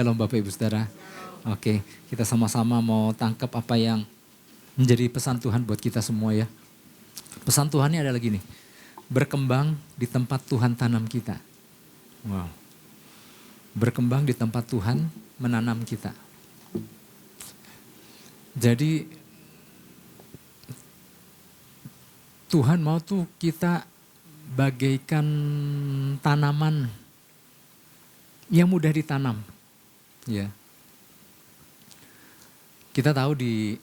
Shalom Bapak Ibu Saudara. Oke, kita sama-sama mau tangkap apa yang menjadi pesan Tuhan buat kita semua ya. Pesan Tuhannya adalah gini, berkembang di tempat Tuhan tanam kita. Wow. Berkembang di tempat Tuhan menanam kita. Jadi Tuhan mau tuh kita bagaikan tanaman yang mudah ditanam. Ya. Kita tahu di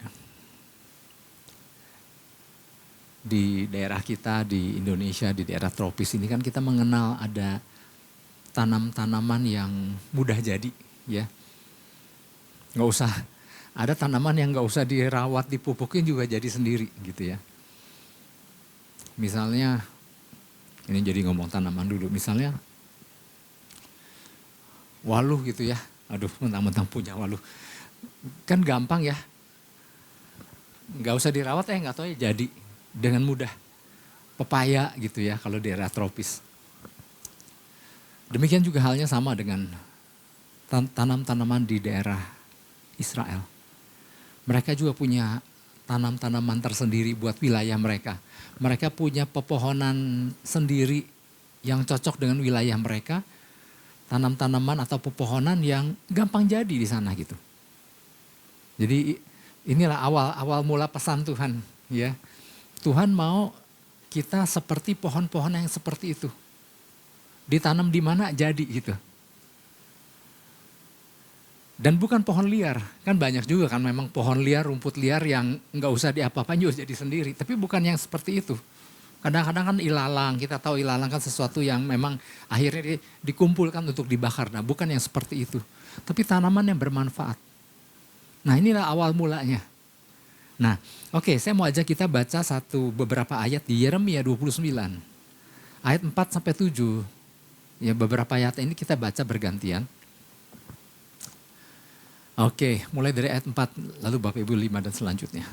daerah kita, di Indonesia, di daerah tropis ini kan kita mengenal ada tanaman yang mudah jadi, ya. Nggak usah, ada tanaman yang nggak usah dirawat, dipupukin juga jadi sendiri gitu ya. Misalnya, ini jadi ngomong tanaman dulu, misalnya waluh gitu ya. Aduh, mentang-mentang punya waluh. Kan gampang ya, nggak usah dirawat nggak tahu ya jadi dengan mudah. Pepaya gitu ya kalau di daerah tropis. Demikian juga halnya sama dengan tanam-tanaman di daerah Israel. Mereka juga punya tanam-tanaman tersendiri buat wilayah mereka. Mereka punya pepohonan sendiri yang cocok dengan wilayah mereka. Tanam-tanaman atau pepohonan yang gampang jadi di sana gitu. Jadi inilah awal mula pesan Tuhan ya. Tuhan mau kita seperti pohon-pohon yang seperti itu. Ditanam di mana jadi gitu. Dan bukan pohon liar, kan banyak juga kan memang pohon liar, rumput liar yang nggak usah diapa-apain juga jadi sendiri. Tapi bukan yang seperti itu. Kadang-kadang kan ilalang, kita tahu ilalang kan sesuatu yang memang akhirnya dikumpulkan untuk dibakar. Nah bukan yang seperti itu. Tapi tanaman yang bermanfaat. Nah inilah awal mulanya. Nah oke, saya mau ajak kita baca beberapa ayat di Yeremia 29. Ayat 4-7. Ya beberapa ayat ini kita baca bergantian. Oke, mulai dari ayat 4, lalu Bapak Ibu 5 dan selanjutnya.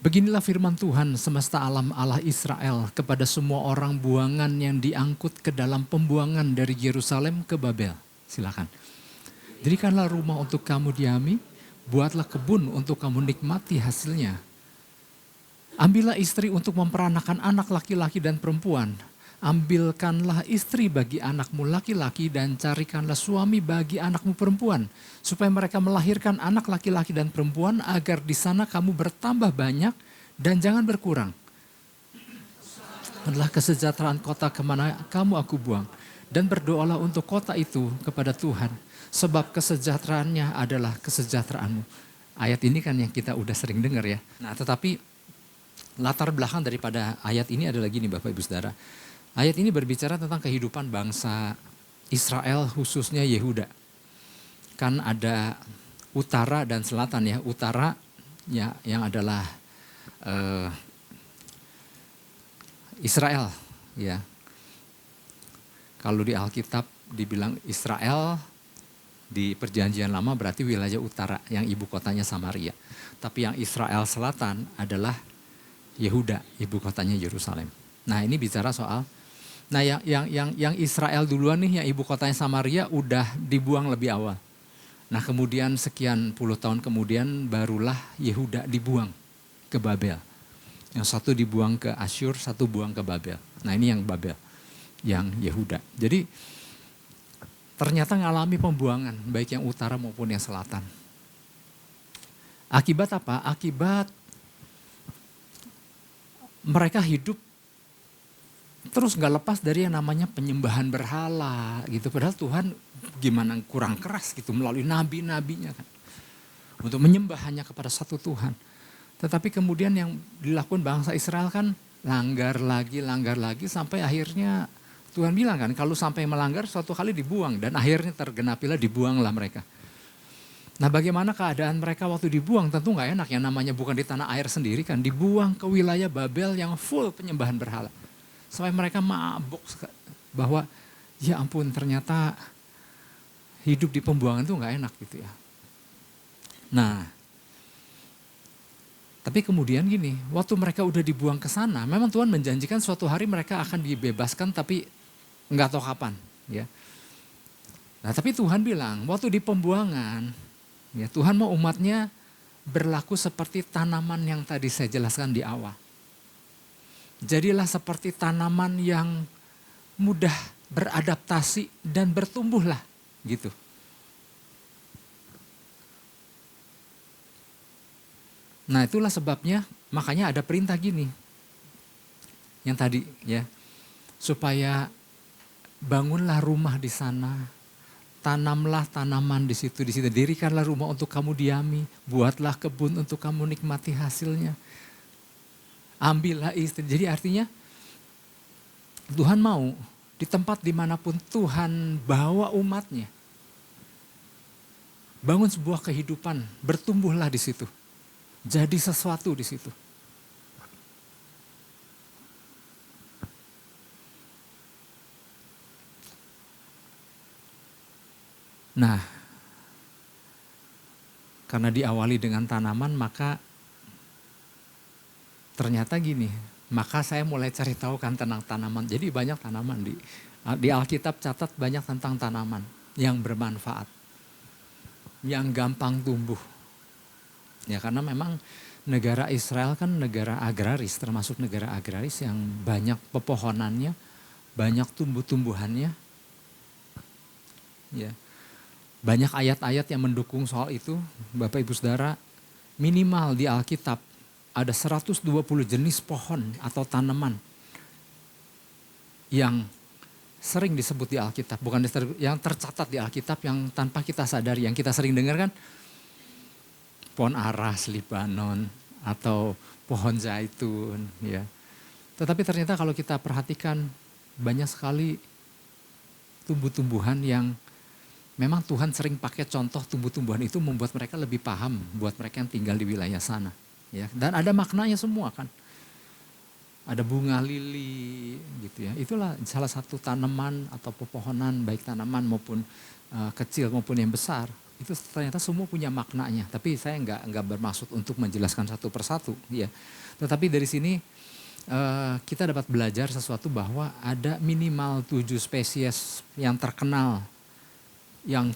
Beginilah firman Tuhan semesta alam Allah Israel kepada semua orang buangan yang diangkut ke dalam pembuangan dari Yerusalem ke Babel. Silakan. Dirikanlah rumah untuk kamu diami, buatlah kebun untuk kamu nikmati hasilnya. Ambillah istri untuk memperanakan anak laki-laki dan perempuan. Ambilkanlah istri bagi anakmu laki-laki dan carikanlah suami bagi anakmu perempuan. Supaya mereka melahirkan anak laki-laki dan perempuan agar di sana kamu bertambah banyak dan jangan berkurang. Adalah kesejahteraan kota kemana kamu aku buang. Dan berdoalah untuk kota itu kepada Tuhan. Sebab kesejahteraannya adalah kesejahteraanmu. Ayat ini kan yang kita udah sering dengar ya. Nah tetapi latar belakang daripada ayat ini adalah gini Bapak Ibu Saudara. Ayat ini berbicara tentang kehidupan bangsa Israel khususnya Yehuda. Kan ada utara dan selatan ya. Utara ya, yang adalah Israel ya. Kalau di Alkitab dibilang Israel di perjanjian lama berarti wilayah utara yang ibu kotanya Samaria. Tapi yang Israel selatan adalah Yehuda, ibu kotanya Yerusalem. Nah ini bicara soal, nah yang Israel duluan nih yang ibu kotanya Samaria udah dibuang lebih awal. Nah kemudian sekian puluh tahun kemudian barulah Yehuda dibuang ke Babel. Yang satu dibuang ke Asyur, satu buang ke Babel. Nah ini yang Babel, yang Yehuda. Jadi ternyata ngalami pembuangan baik yang utara maupun yang selatan. Akibat apa? Akibat mereka hidup terus gak lepas dari yang namanya penyembahan berhala gitu. Padahal Tuhan gimana kurang keras gitu melalui nabi-nabinya kan. Untuk menyembah hanya kepada satu Tuhan. Tetapi kemudian yang dilakukan bangsa Israel kan langgar lagi sampai akhirnya Tuhan bilang kan kalau sampai melanggar suatu kali dibuang. Dan akhirnya tergenapilah dibuanglah mereka. Nah bagaimana keadaan mereka waktu dibuang? Tentu gak enak yang namanya bukan di tanah air sendiri kan. Dibuang ke wilayah Babel yang full penyembahan berhala. Sampai mereka mabuk bahwa ya ampun ternyata hidup di pembuangan itu gak enak gitu ya. Nah, tapi kemudian gini, waktu mereka udah dibuang ke sana, memang Tuhan menjanjikan suatu hari mereka akan dibebaskan tapi gak tahu kapan ya. Nah tapi Tuhan bilang, waktu di pembuangan, ya Tuhan mau umatnya berlaku seperti tanaman yang tadi saya jelaskan di awal. Jadilah seperti tanaman yang mudah beradaptasi dan bertumbuhlah gitu. Nah itulah sebabnya makanya ada perintah gini. Yang tadi ya, supaya bangunlah rumah di sana, tanamlah tanaman di situ, dirikanlah rumah untuk kamu diami, buatlah kebun untuk kamu nikmati hasilnya. Ambillah istri. Jadi artinya Tuhan mau di tempat dimanapun Tuhan bawa umatnya, bangun sebuah kehidupan, bertumbuhlah di situ. Jadi sesuatu di situ. Nah, karena diawali dengan tanaman maka ternyata gini, maka saya mulai cari tahu kan tentang tanaman. Jadi banyak tanaman di Alkitab catat banyak tentang tanaman yang bermanfaat, yang gampang tumbuh. Ya karena memang negara Israel kan negara agraris, termasuk negara agraris yang banyak pepohonannya, banyak tumbuh-tumbuhannya. Ya. Banyak ayat-ayat yang mendukung soal itu, Bapak Ibu Saudara, minimal di Alkitab ada 120 jenis pohon atau tanaman yang sering disebut di Alkitab, bukan yang tercatat di Alkitab yang tanpa kita sadari, yang kita sering dengar kan pohon aras, Libanon, atau pohon zaitun. Ya. Tetapi ternyata kalau kita perhatikan banyak sekali tumbuh-tumbuhan yang memang Tuhan sering pakai contoh tumbuh-tumbuhan itu membuat mereka lebih paham buat mereka yang tinggal di wilayah sana. Ya, dan ada maknanya semua kan. Ada bunga lili gitu ya. Itulah salah satu tanaman atau pepohonan baik tanaman maupun kecil maupun yang besar. Itu ternyata semua punya maknanya. Tapi saya enggak bermaksud untuk menjelaskan satu persatu ya. Tetapi dari sini kita dapat belajar sesuatu bahwa ada minimal 7 spesies yang terkenal yang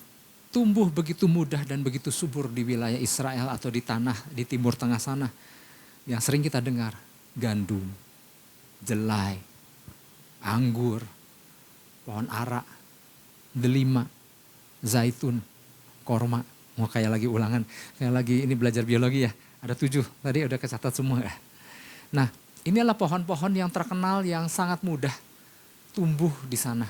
tumbuh begitu mudah dan begitu subur di wilayah Israel atau di tanah di Timur Tengah sana. Yang sering kita dengar, gandum, jelai, anggur, pohon ara, delima, zaitun, korma. Mau kayak lagi ulangan, kayak lagi ini belajar biologi ya. Ada 7, tadi udah kecatat semua ya. Nah ini adalah pohon-pohon yang terkenal yang sangat mudah tumbuh di sana.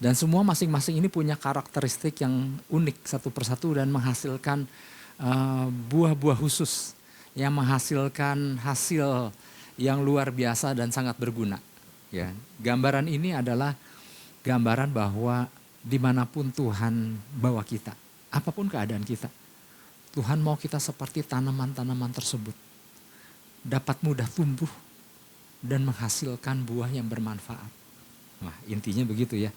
Dan semua masing-masing ini punya karakteristik yang unik satu persatu dan menghasilkan buah-buah khusus yang menghasilkan hasil yang luar biasa dan sangat berguna. Ya, gambaran ini adalah gambaran bahwa dimanapun Tuhan bawa kita, apapun keadaan kita, Tuhan mau kita seperti tanaman-tanaman tersebut, dapat mudah tumbuh dan menghasilkan buah yang bermanfaat. Wah, intinya begitu ya.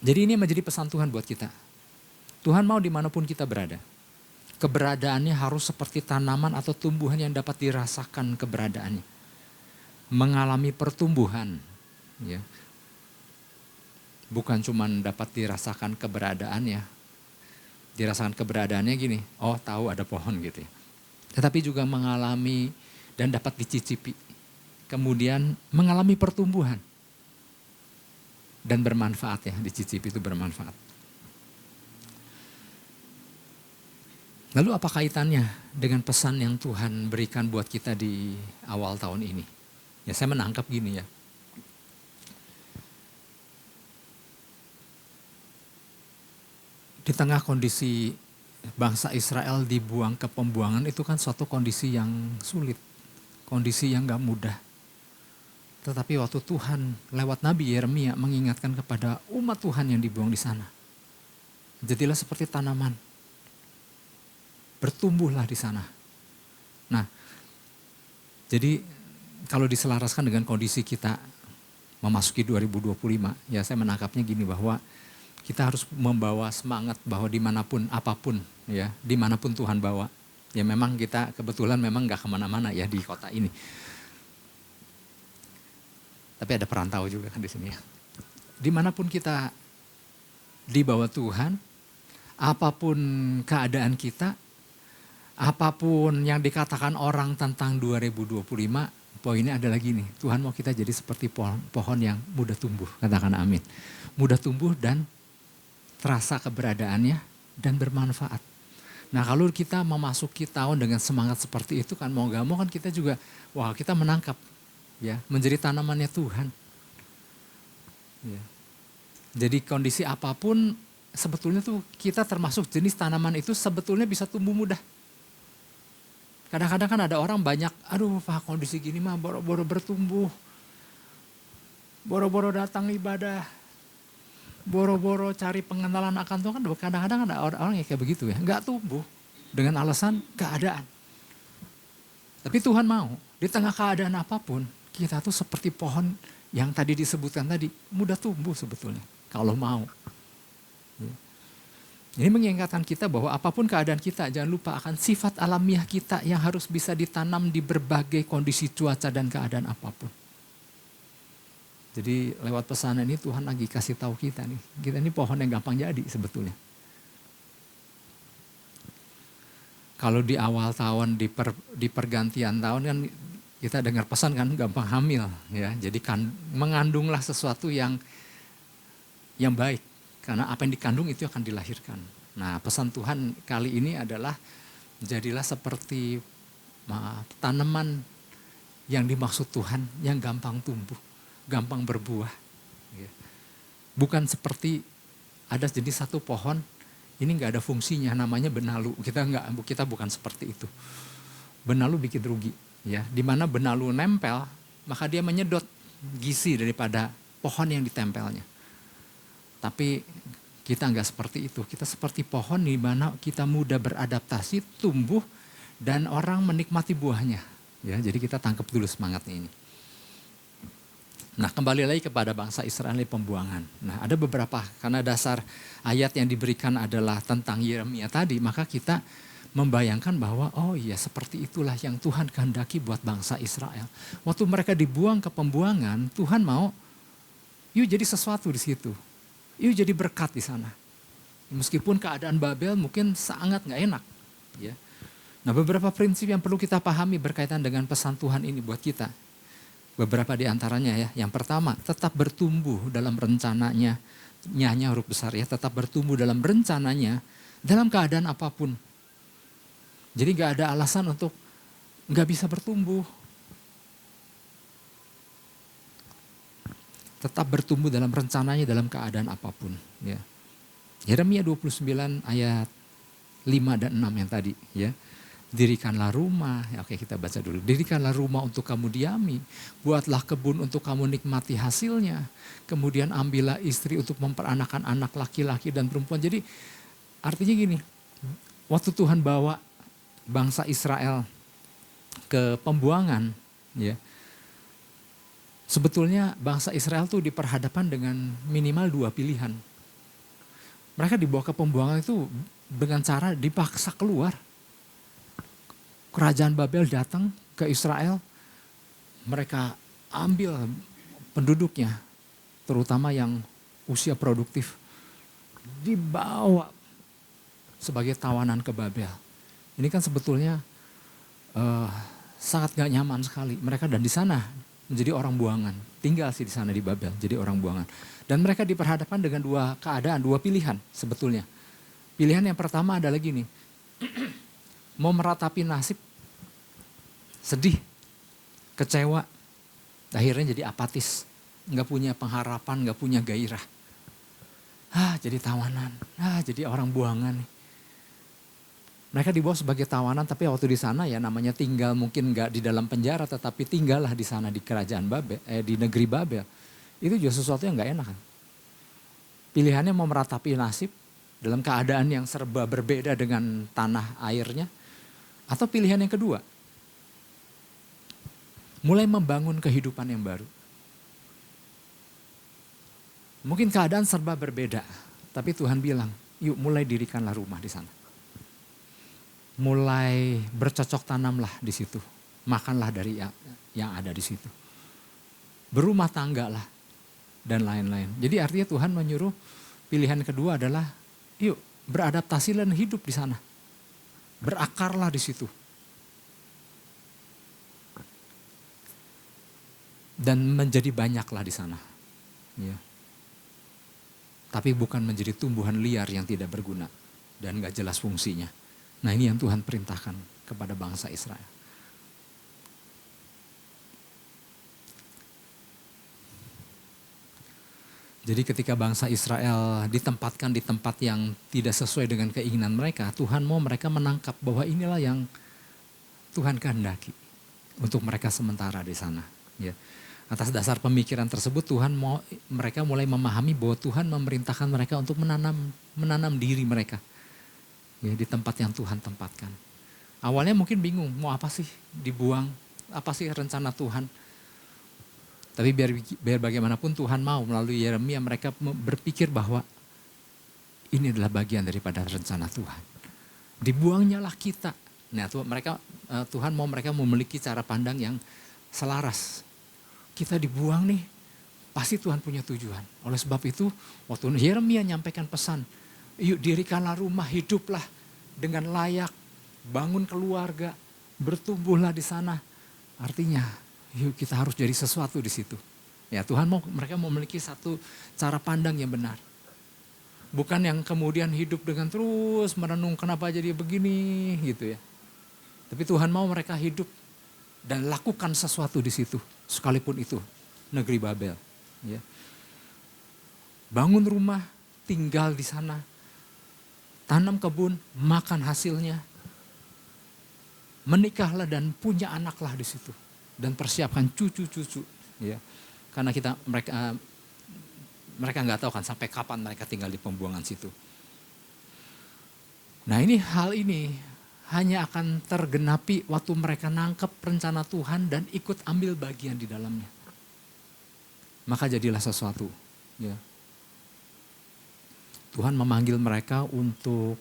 Jadi ini menjadi pesan Tuhan buat kita. Tuhan mau dimanapun kita berada. Keberadaannya harus seperti tanaman atau tumbuhan yang dapat dirasakan keberadaannya. Mengalami pertumbuhan. Ya. Bukan cuma dapat dirasakan keberadaannya. Dirasakan keberadaannya gini, oh tahu ada pohon gitu ya. Tetapi juga mengalami dan dapat dicicipi. Kemudian mengalami pertumbuhan. Dan bermanfaat ya, dicicipi itu bermanfaat. Lalu apa kaitannya dengan pesan yang Tuhan berikan buat kita di awal tahun ini? Ya saya menangkap gini ya. Di tengah kondisi bangsa Israel dibuang ke pembuangan itu kan suatu kondisi yang sulit. Kondisi yang gak mudah. Tetapi waktu Tuhan lewat Nabi Yeremia mengingatkan kepada umat Tuhan yang dibuang di sana. Jadilah seperti tanaman. Bertumbuhlah di sana. Nah, jadi kalau diselaraskan dengan kondisi kita memasuki 2025, ya saya menangkapnya gini bahwa kita harus membawa semangat bahwa dimanapun apapun ya, dimanapun Tuhan bawa. Ya memang kita kebetulan memang gak kemana-mana ya di kota ini. Tapi ada perantau juga kan di sini ya. dimanapun kita di bawah Tuhan, apapun keadaan kita, apapun yang dikatakan orang tentang 2025, poinnya adalah gini, Tuhan mau kita jadi seperti pohon yang mudah tumbuh, katakan amin. Mudah tumbuh dan terasa keberadaannya dan bermanfaat. Nah kalau kita memasuki tahun dengan semangat seperti itu kan mau gak mau kan kita juga, wah kita menangkap ya menjadi tanamannya Tuhan. Ya. Jadi kondisi apapun sebetulnya tuh kita termasuk jenis tanaman itu sebetulnya bisa tumbuh mudah. Kadang-kadang kan ada orang banyak, aduh Pak kondisi gini mah boro-boro bertumbuh. Boro-boro datang ibadah. Boro-boro cari pengenalan akan Tuhan. Kadang-kadang ada orang yang kayak begitu ya. Enggak tumbuh dengan alasan keadaan. Tapi Tuhan mau di tengah keadaan apapun kita tuh seperti pohon yang tadi disebutkan tadi. Mudah tumbuh sebetulnya kalau mau. Ini mengingatkan kita bahwa apapun keadaan kita, jangan lupa akan sifat alamiah kita yang harus bisa ditanam di berbagai kondisi cuaca dan keadaan apapun. Jadi lewat pesanan ini Tuhan lagi kasih tahu kita nih, kita ini pohon yang gampang jadi sebetulnya. Kalau di awal tahun, di pergantian tahun kan kita dengar pesan kan gampang hamil ya. Jadi kan mengandunglah sesuatu yang baik. Karena apa yang dikandung itu akan dilahirkan. Nah pesan Tuhan kali ini adalah jadilah seperti tanaman yang dimaksud Tuhan yang gampang tumbuh, gampang berbuah. Bukan seperti ada jenis satu pohon ini nggak ada fungsinya namanya benalu. Kita bukan seperti itu. Benalu bikin rugi ya. Di mana benalu nempel maka dia menyedot gizi daripada pohon yang ditempelnya. Tapi kita enggak seperti itu. Kita seperti pohon di mana kita mudah beradaptasi, tumbuh, dan orang menikmati buahnya. Ya, jadi kita tangkap dulu semangatnya ini. Nah kembali lagi kepada bangsa Israel di pembuangan. Nah ada beberapa, karena dasar ayat yang diberikan adalah tentang Yeremia tadi, maka kita membayangkan bahwa oh iya seperti itulah yang Tuhan kehendaki buat bangsa Israel. Waktu mereka dibuang ke pembuangan, Tuhan mau yuk jadi sesuatu di situ. Yuk jadi berkat di sana. Meskipun keadaan Babel mungkin sangat gak enak. Ya. Nah beberapa prinsip yang perlu kita pahami berkaitan dengan pesan Tuhan ini buat kita. Beberapa di antaranya ya. Yang pertama, tetap bertumbuh dalam rencananya. Nyanya huruf besar ya. Tetap bertumbuh dalam rencananya. Dalam keadaan apapun. Jadi gak ada alasan untuk gak bisa bertumbuh. Tetap bertumbuh dalam rencananya dalam keadaan apapun. Ya. Yeremia 29 ayat 5 dan 6 yang tadi. Ya. Dirikanlah rumah, ya, oke kita baca dulu. Dirikanlah rumah untuk kamu diami. Buatlah kebun untuk kamu nikmati hasilnya. Kemudian ambillah istri untuk memperanakan anak laki-laki dan perempuan. Jadi artinya gini, waktu Tuhan bawa bangsa Israel ke pembuangan, ya. Sebetulnya bangsa Israel tuh diperhadapkan dengan minimal 2 pilihan. Mereka dibawa ke pembuangan itu dengan cara dipaksa keluar. Kerajaan Babel datang ke Israel, mereka ambil penduduknya, terutama yang usia produktif, dibawa sebagai tawanan ke Babel. Ini kan sebetulnya sangat gak nyaman sekali. Mereka dan di sana menjadi orang buangan, tinggal sih di sana di Babel, jadi orang buangan. Dan mereka diperhadapkan dengan 2 keadaan, 2 pilihan sebetulnya. Pilihan yang pertama adalah gini, mau meratapi nasib, sedih, kecewa, akhirnya jadi apatis, nggak punya pengharapan, nggak punya gairah. Jadi tawanan, jadi orang buangan. Mereka dibawa sebagai tawanan, tapi waktu di sana ya namanya tinggal mungkin nggak di dalam penjara, tetapi tinggallah di sana di kerajaan Babel, di negeri Babel. Itu juga sesuatu yang nggak enak kan. Pilihannya mau meratapi nasib dalam keadaan yang serba berbeda dengan tanah airnya, atau pilihan yang kedua, mulai membangun kehidupan yang baru. Mungkin keadaan serba berbeda, tapi Tuhan bilang, yuk mulai dirikanlah rumah di sana. Mulai bercocok tanamlah di situ. Makanlah dari yang ada di situ. Berumah tanggalah. dan lain-lain. Jadi artinya Tuhan menyuruh pilihan kedua adalah yuk beradaptasi dan hidup di sana. Berakarlah di situ. Dan menjadi banyaklah di sana. Ya. Tapi bukan menjadi tumbuhan liar yang tidak berguna dan gak jelas fungsinya. Nah ini yang Tuhan perintahkan kepada bangsa Israel. Jadi ketika bangsa Israel ditempatkan di tempat yang tidak sesuai dengan keinginan mereka, Tuhan mau mereka menangkap bahwa inilah yang Tuhan kehendaki untuk mereka sementara di sana. Ya. Atas dasar pemikiran tersebut Tuhan mau mereka mulai memahami bahwa Tuhan memerintahkan mereka untuk menanam diri mereka ya, di tempat yang Tuhan tempatkan. Awalnya mungkin bingung, mau apa sih dibuang, apa sih rencana Tuhan. Tapi biar bagaimanapun Tuhan mau melalui Yeremia mereka berpikir bahwa ini adalah bagian daripada rencana Tuhan. Dibuangnya lah kita. Nah Tuhan mau mereka memiliki cara pandang yang selaras. Kita dibuang nih, pasti Tuhan punya tujuan. Oleh sebab itu waktu Yeremia nyampaikan pesan, yuk dirikanlah rumah, hiduplah dengan layak, bangun keluarga, bertumbuhlah di sana. Artinya yuk kita harus jadi sesuatu di situ. Ya Tuhan mereka memiliki satu cara pandang yang benar. Bukan yang kemudian hidup dengan terus merenung kenapa jadi begini gitu ya. Tapi Tuhan mau mereka hidup dan lakukan sesuatu di situ. Sekalipun itu negeri Babel. Ya. Bangun rumah, tinggal di sana. Tanam kebun, makan hasilnya. Menikahlah dan punya anaklah di situ. Dan persiapkan cucu-cucu, ya, karena mereka nggak tahu kan sampai kapan mereka tinggal di pembuangan situ. Nah hal ini hanya akan tergenapi waktu mereka nangkep rencana Tuhan dan ikut ambil bagian di dalamnya. Maka jadilah sesuatu. Ya. Tuhan memanggil mereka untuk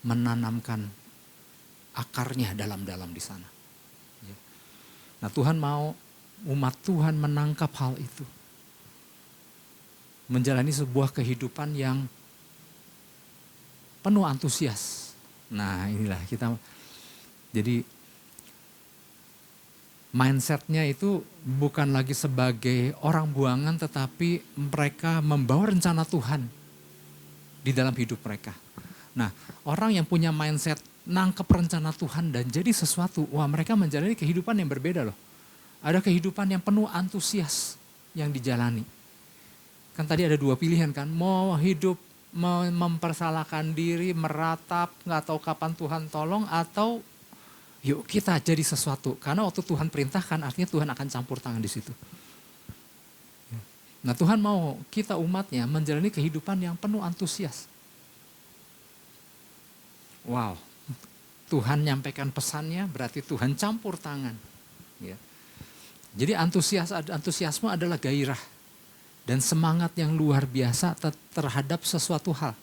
menanamkan akarnya dalam-dalam di sana. Nah Tuhan mau umat Tuhan menangkap hal itu. Menjalani sebuah kehidupan yang penuh antusias. Nah inilah kita, jadi mindsetnya itu bukan lagi sebagai orang buangan tetapi mereka membawa rencana Tuhan di dalam hidup mereka. Nah orang yang punya mindset nangkep rencana Tuhan dan jadi sesuatu, wah mereka menjalani kehidupan yang berbeda loh. Ada kehidupan yang penuh antusias yang dijalani. Kan tadi ada dua pilihan kan, mau hidup mempersalahkan diri, meratap, gak tahu kapan Tuhan tolong, atau yuk kita jadi sesuatu. Karena waktu Tuhan perintahkan artinya Tuhan akan campur tangan di situ. Nah Tuhan mau kita umatnya menjalani kehidupan yang penuh antusias. Wow. Tuhan nyampaikan pesannya berarti Tuhan campur tangan. Ya. Jadi antusiasme adalah gairah dan semangat yang luar biasa terhadap sesuatu hal.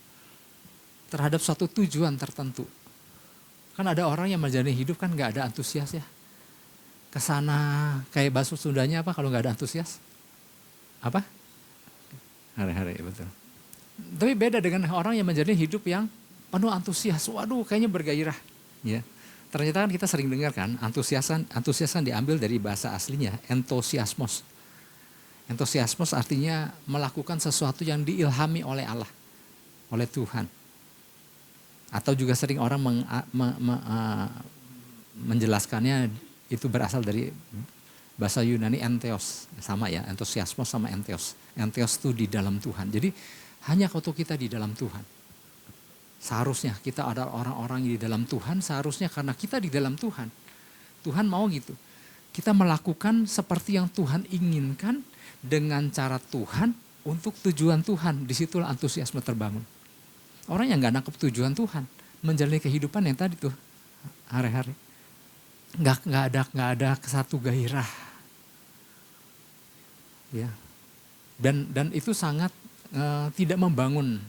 Terhadap suatu tujuan tertentu. Kan ada orang yang menjalani hidup kan gak ada antusias ya. Kesana kayak bahasa Sundanya apa kalau gak ada antusias? Apa? Hari-hari betul. Tapi beda dengan orang yang menjalani hidup yang penuh antusias. Waduh kayaknya bergairah. Ya, ternyata kan kita sering dengar kan antusiasan diambil dari bahasa aslinya entosiasmos. Entosiasmos artinya melakukan sesuatu yang diilhami oleh Allah, oleh Tuhan. Atau juga sering orang menjelaskannya itu berasal dari bahasa Yunani entheos, sama ya entosiasmos sama entheos. Entheos itu di dalam Tuhan. Jadi hanya waktu kita di dalam Tuhan. Seharusnya kita adalah orang-orang di dalam Tuhan, seharusnya karena kita di dalam Tuhan. Tuhan mau gitu. Kita melakukan seperti yang Tuhan inginkan dengan cara Tuhan untuk tujuan Tuhan. Disitulah antusiasme terbangun. Orang yang gak nangkep tujuan Tuhan, menjalani kehidupan yang tadi tuh hari-hari. Gak ada satu gairah. Ya. Dan itu sangat tidak membangun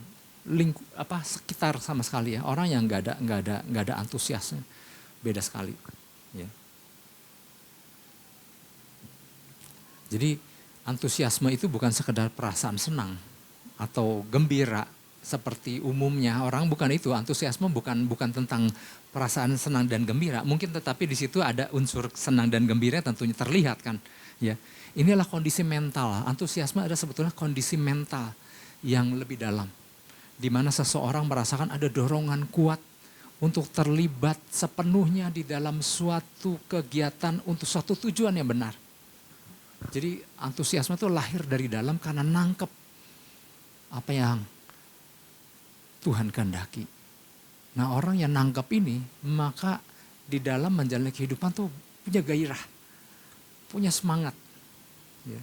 sekitar sama sekali ya. Orang yang nggak ada antusiasnya beda sekali. Ya. Jadi Antusiasme itu bukan sekedar perasaan senang atau gembira seperti umumnya orang, bukan itu. Antusiasme bukan tentang perasaan senang dan gembira. Mungkin tetapi di situ ada unsur senang dan gembira tentunya terlihat kan. Ya, inilah kondisi mental. Antusiasme ada sebetulnya kondisi mental yang lebih dalam, di mana seseorang merasakan ada dorongan kuat untuk terlibat sepenuhnya di dalam suatu kegiatan untuk suatu tujuan yang benar. Jadi antusiasme itu lahir dari dalam karena nangkep apa yang Tuhan kehendaki. Nah, orang yang nangkep ini, maka di dalam menjalani kehidupan tuh punya gairah, punya semangat. Ya.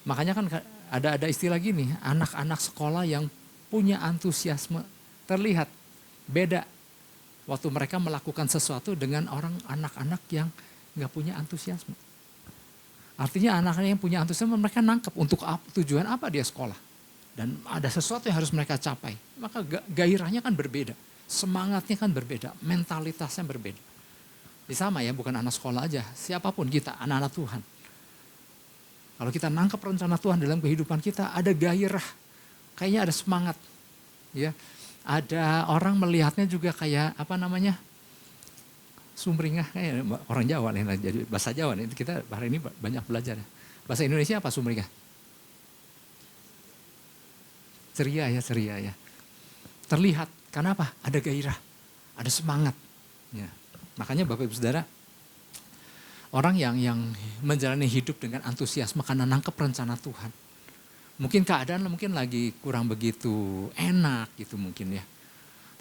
Makanya kan ada istilah gini, anak-anak sekolah yang punya antusiasme terlihat beda waktu mereka melakukan sesuatu dengan anak-anak yang nggak punya antusiasme. Artinya anak-anak yang punya antusiasme mereka nangkep untuk tujuan apa dia sekolah. Dan ada sesuatu yang harus mereka capai. Maka gairahnya kan berbeda. Semangatnya kan berbeda. Mentalitasnya berbeda. Ini sama ya, bukan anak sekolah aja. Siapapun kita, anak-anak Tuhan. Kalau kita nangkep rencana Tuhan dalam kehidupan kita, ada gairah. Kayaknya ada semangat. Ya, ada orang melihatnya juga kayak apa namanya, sumringah, kayak orang Jawa nih, jadi bahasa Jawa nih, kita hari ini banyak belajar. Bahasa Indonesia apa sumringah? Ceria ya. Terlihat, karena apa? Ada gairah, ada semangat. Ya. Makanya Bapak Ibu Saudara, orang yang menjalani hidup dengan antusiasme karena nangkep rencana Tuhan. Mungkin keadaan mungkin lagi kurang begitu enak gitu mungkin ya.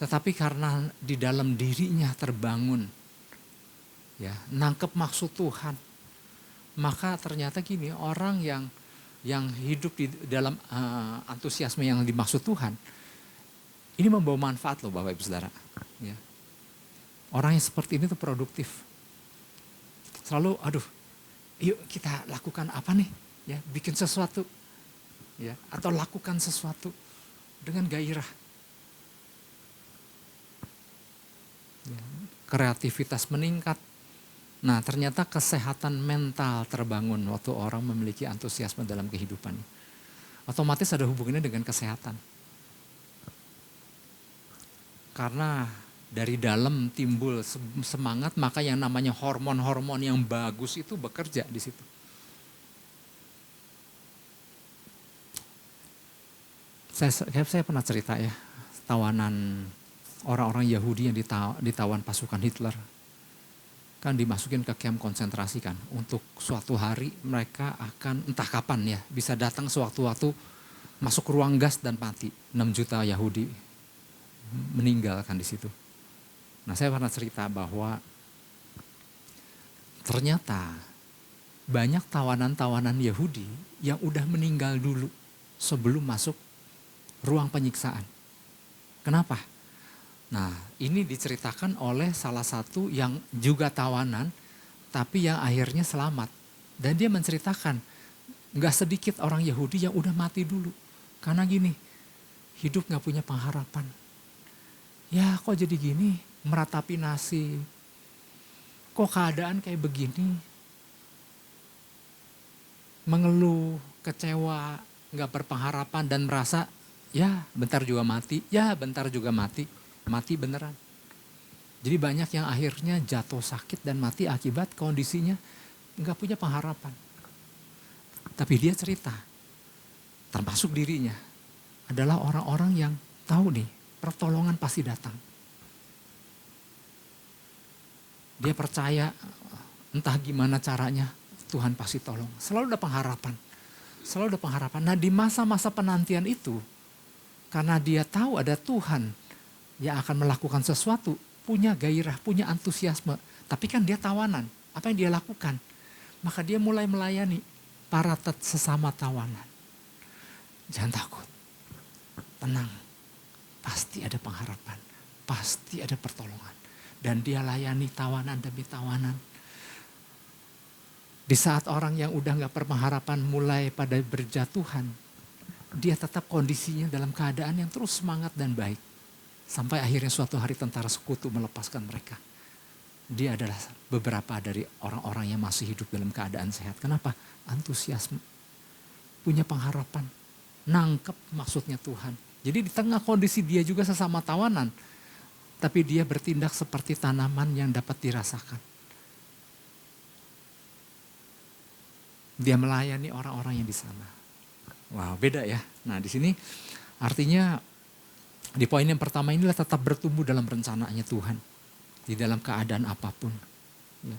Tetapi karena di dalam dirinya terbangun, ya, nangkep maksud Tuhan, maka ternyata gini, orang yang hidup di dalam antusiasme yang dimaksud Tuhan, ini membawa manfaat loh Bapak Ibu Saudara. Ya. Orang yang seperti ini tuh produktif. Selalu, yuk kita lakukan apa nih? Ya, bikin sesuatu, ya, atau lakukan sesuatu dengan gairah. Ya, kreativitas meningkat. Nah, ternyata kesehatan mental terbangun waktu orang memiliki antusiasme dalam kehidupannya. Otomatis ada hubungannya dengan kesehatan. Karena dari dalam timbul semangat, maka yang namanya hormon-hormon yang bagus itu bekerja di situ. Saya pernah cerita ya, tawanan orang-orang Yahudi yang ditawan pasukan Hitler. Kan dimasukin ke kamp konsentrasi kan. Untuk suatu hari mereka akan entah kapan ya, bisa datang sewaktu-waktu masuk ruang gas dan mati. 6 juta Yahudi meninggalkan di situ. Nah, saya pernah cerita bahwa ternyata banyak tawanan-tawanan Yahudi yang udah meninggal dulu sebelum masuk ruang penyiksaan. Kenapa? Nah, ini diceritakan oleh salah satu yang juga tawanan, tapi yang akhirnya selamat. Dan dia menceritakan, gak sedikit orang Yahudi yang udah mati dulu. Karena gini, hidup gak punya pengharapan. Ya kok jadi gini, meratapi nasib. Kok keadaan kayak begini? Mengeluh, kecewa, gak berpengharapan dan merasa, ya bentar juga mati, ya bentar juga mati. Mati beneran. Jadi banyak yang akhirnya jatuh sakit dan mati akibat kondisinya nggak punya pengharapan. Tapi dia cerita, termasuk dirinya, adalah orang-orang yang tahu nih, pertolongan pasti datang. Dia percaya entah gimana caranya Tuhan pasti tolong. Selalu ada pengharapan. Selalu ada pengharapan. Nah, di masa-masa penantian itu, karena dia tahu ada Tuhan yang akan melakukan sesuatu, punya gairah, punya antusiasme. Tapi kan dia tawanan, apa yang dia lakukan? Maka dia mulai melayani para sesama tawanan. Jangan takut, tenang, pasti ada pengharapan, pasti ada pertolongan. Dan dia layani tawanan demi tawanan. Di saat orang yang udah gak berpengharapan mulai pada berjatuhan, dia tetap kondisinya dalam keadaan yang terus semangat dan baik. Sampai akhirnya suatu hari tentara sekutu melepaskan mereka. Dia adalah beberapa dari orang-orang yang masih hidup dalam keadaan sehat. Kenapa? Antusiasme. punya pengharapan, nangkep maksudnya Tuhan. Jadi di tengah kondisi dia juga sesama tawanan, tapi dia bertindak seperti tanaman yang dapat dirasakan. Dia melayani orang-orang yang di sana. Wow, beda ya. Nah, di sini artinya di poin yang pertama inilah tetap bertumbuh dalam rencananya Tuhan di dalam keadaan apapun. Ya.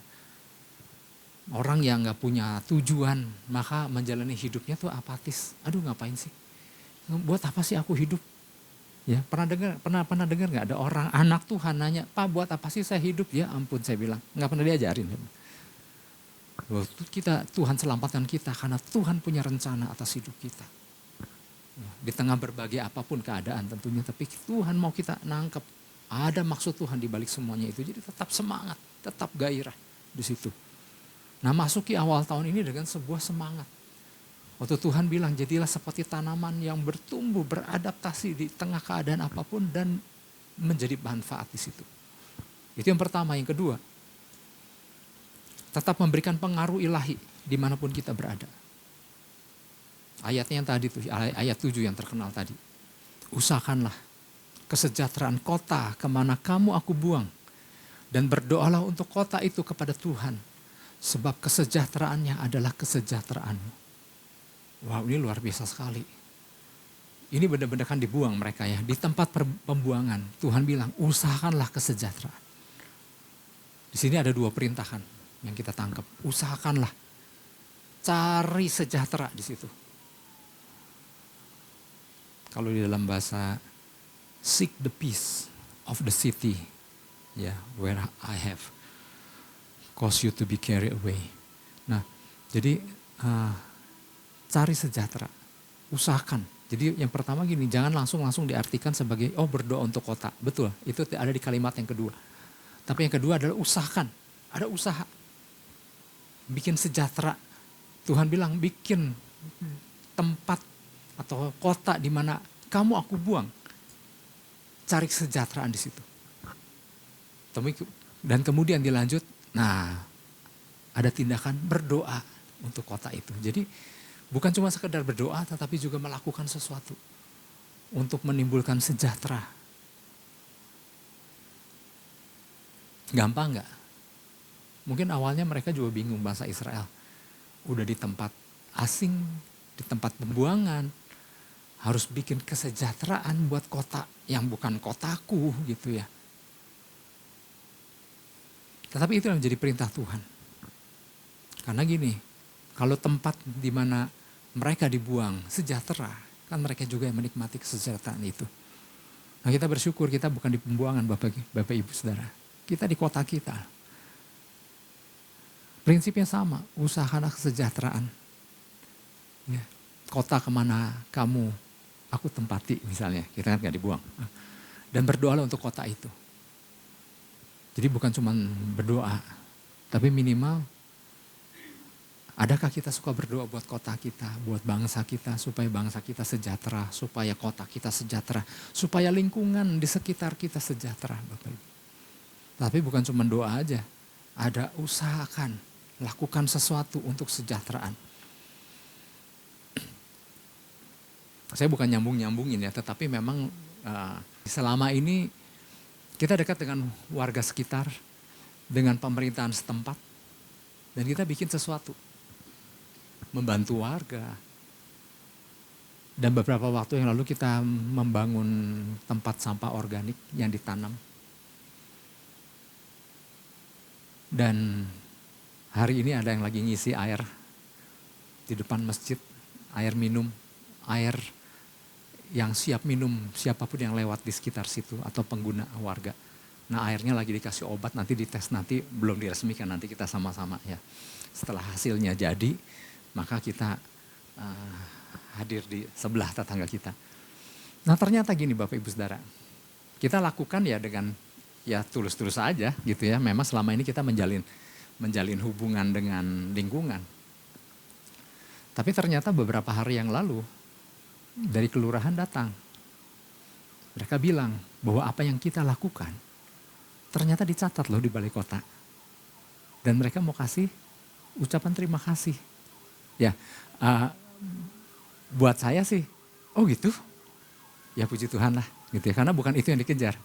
Orang yang nggak punya tujuan, maka menjalani hidupnya tuh apatis. Aduh, ngapain sih? Buat apa sih aku hidup? Ya, pernah dengar nggak ada orang anak Tuhan nanya, Pak, buat apa sih saya hidup? Ya ampun, saya bilang nggak pernah diajarin. Tuhan selamatkan kita karena Tuhan punya rencana atas hidup kita. Ya, di tengah berbagai apapun keadaan tentunya, tapi Tuhan mau kita nangkep. Ada maksud Tuhan di balik semuanya itu, jadi tetap semangat, tetap gairah di situ. Nah, masuki awal tahun ini dengan sebuah semangat. Waktu Tuhan bilang, jadilah seperti tanaman yang bertumbuh, beradaptasi di tengah keadaan apapun dan menjadi manfaat di situ. Itu yang pertama. Yang kedua, tetap memberikan pengaruh ilahi dimanapun kita berada. Ayatnya yang tadi tuh, ayat 7 yang terkenal tadi. Usahakanlah kesejahteraan kota kemana kamu aku buang. Dan berdoalah untuk kota itu kepada Tuhan. Sebab kesejahteraannya adalah kesejahteraanmu. Wow, ini luar biasa sekali. Ini benar-benar kan dibuang mereka ya. Di tempat pembuangan, Tuhan bilang usahakanlah kesejahteraan. Di sini ada dua perintahan yang kita tangkap. Usahakanlah, cari sejahtera di situ. Kalau di dalam bahasa, seek the peace of the city, where I have caused you to be carried away. Nah, jadi cari sejahtera, usahakan. Jadi yang pertama gini, jangan langsung diartikan sebagai berdoa untuk kota. Betul, itu ada di kalimat yang kedua. Tapi yang kedua adalah usahakan, ada usaha. Bikin sejahtera. Tuhan bilang bikin tempat atau kota di mana kamu aku buang. Cari kesejahteraan di situ. Dan kemudian dilanjut, ada tindakan berdoa untuk kota itu. Jadi bukan cuma sekedar berdoa, tetapi juga melakukan sesuatu untuk menimbulkan sejahtera. Gampang nggak? Mungkin awalnya mereka juga bingung, bangsa Israel. Udah di tempat asing, di tempat pembuangan, harus bikin kesejahteraan buat kota yang bukan kotaku gitu ya. Tetapi itu yang menjadi perintah Tuhan. Karena gini, kalau tempat di mana mereka dibuang sejahtera, kan mereka juga yang menikmati kesejahteraan itu. Nah, kita bersyukur kita bukan di pembuangan Bapak Ibu Saudara. Kita di kota kita. Prinsipnya sama, usahakanlah kesejahteraan. Ya, kota kemana kamu, aku tempati misalnya, kita kan gak dibuang. Dan berdoalah untuk kota itu. Jadi bukan cuma berdoa, tapi minimal adakah kita suka berdoa buat kota kita, buat bangsa kita, supaya bangsa kita sejahtera, supaya kota kita sejahtera, supaya lingkungan di sekitar kita sejahtera, Bapak Ibu. Tapi bukan cuma doa aja, ada usahakan, lakukan sesuatu untuk kesejahteraan. Saya bukan nyambungin ya, tetapi memang selama ini kita dekat dengan warga sekitar, dengan pemerintahan setempat, dan kita bikin sesuatu. Membantu warga. Dan beberapa waktu yang lalu kita membangun tempat sampah organik yang ditanam. Dan hari ini ada yang lagi ngisi air di depan masjid, air minum, air yang siap minum siapapun yang lewat di sekitar situ atau pengguna warga. Nah, airnya lagi dikasih obat, nanti dites, nanti belum diresmikan, nanti kita sama-sama ya. Setelah hasilnya jadi, maka kita hadir di sebelah tetangga kita. Nah, ternyata gini Bapak Ibu Saudara, kita lakukan ya dengan ya tulus-tulus aja gitu ya. Memang selama ini kita menjalin hubungan dengan lingkungan. Tapi ternyata beberapa hari yang lalu dari kelurahan datang. Mereka bilang bahwa apa yang kita lakukan ternyata dicatat loh di balai kota. Dan mereka mau kasih ucapan terima kasih. Ya, Buat saya sih, oh gitu, ya puji Tuhan lah gitu ya, karena bukan itu yang dikejar.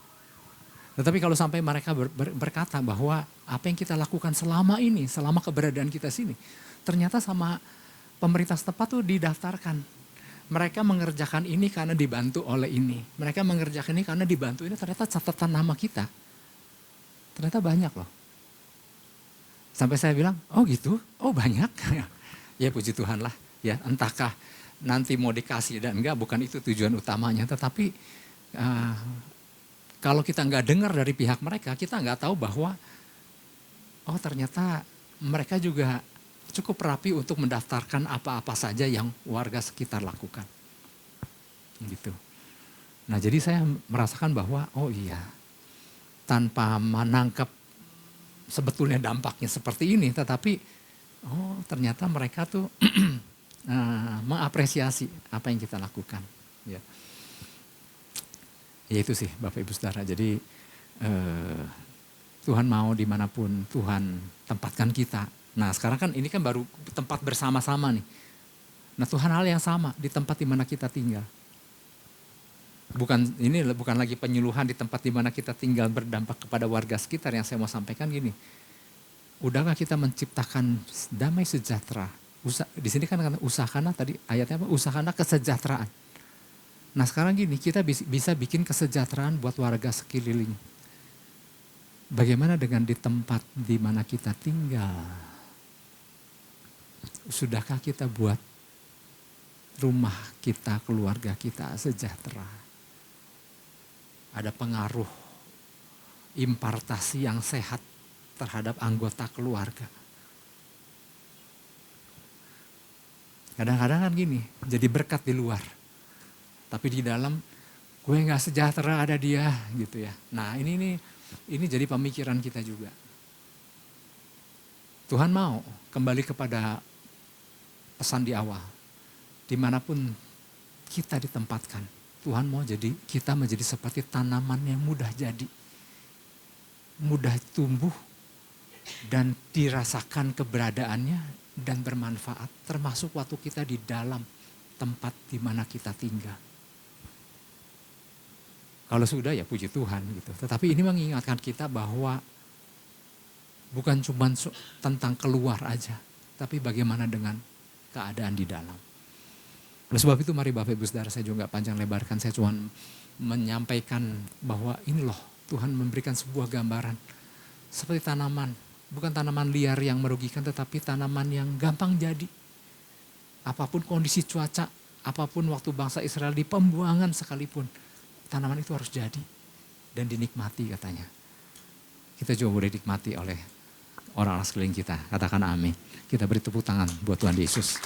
Tetapi kalau sampai mereka berkata bahwa apa yang kita lakukan selama ini, selama keberadaan kita sini, ternyata sama pemerintah setempat tuh didaftarkan. Mereka mengerjakan ini karena dibantu oleh ini. Mereka mengerjakan ini karena dibantu ini, ternyata catatan nama kita. Ternyata banyak loh. Sampai saya bilang, oh gitu, oh banyak. Ya puji Tuhan lah, ya entahkah nanti mau dikasih dan enggak, bukan itu tujuan utamanya. Tetapi kalau kita enggak dengar dari pihak mereka, kita enggak tahu bahwa oh ternyata mereka juga cukup rapi untuk mendaftarkan apa-apa saja yang warga sekitar lakukan. Gitu. Nah jadi saya merasakan bahwa oh iya, tanpa menangkap sebetulnya dampaknya seperti ini, tetapi oh ternyata mereka tuh mengapresiasi apa yang kita lakukan. Ya. Ya itu sih Bapak Ibu Saudara, jadi Tuhan mau dimanapun Tuhan tempatkan kita. Nah sekarang kan ini kan baru tempat bersama-sama nih. Nah Tuhan hal yang sama di tempat di mana kita tinggal. Ini bukan lagi penyuluhan di tempat di mana kita tinggal berdampak kepada warga sekitar. Yang saya mau sampaikan gini, udahkah kita menciptakan damai sejahtera? Di sini kan usahakanlah tadi ayatnya apa? Usahakanlah kesejahteraan. Nah sekarang gini, kita bisa bikin kesejahteraan buat warga sekeliling. Bagaimana dengan di tempat di mana kita tinggal? Sudahkah kita buat rumah kita, keluarga kita sejahtera? Ada pengaruh impartasi yang sehat terhadap anggota keluarga. Kadang-kadang kan gini, jadi berkat di luar. Tapi di dalam, gue gak sejahtera ada dia gitu ya. Nah ini jadi pemikiran kita juga. Tuhan mau kembali kepada pesan di awal. Dimanapun kita ditempatkan, Tuhan mau kita menjadi seperti tanaman yang mudah jadi. Mudah tumbuh dan dirasakan keberadaannya dan bermanfaat, termasuk waktu kita di dalam tempat di mana kita tinggal. Kalau sudah ya puji Tuhan gitu. Tetapi ini mengingatkan kita bahwa bukan cuma tentang keluar aja, tapi bagaimana dengan keadaan di dalam. Oleh sebab itu mari Bapak Ibu Saudara, saya juga panjang lebarkan, saya cuma menyampaikan bahwa ini loh Tuhan memberikan sebuah gambaran seperti tanaman. Bukan tanaman liar yang merugikan, tetapi tanaman yang gampang jadi. Apapun kondisi cuaca, apapun waktu bangsa Israel di pembuangan sekalipun, tanaman itu harus jadi dan dinikmati katanya. Kita juga boleh dinikmati oleh orang-orang sekeliling kita. Katakan amin. Kita beri tepuk tangan buat Tuhan Yesus.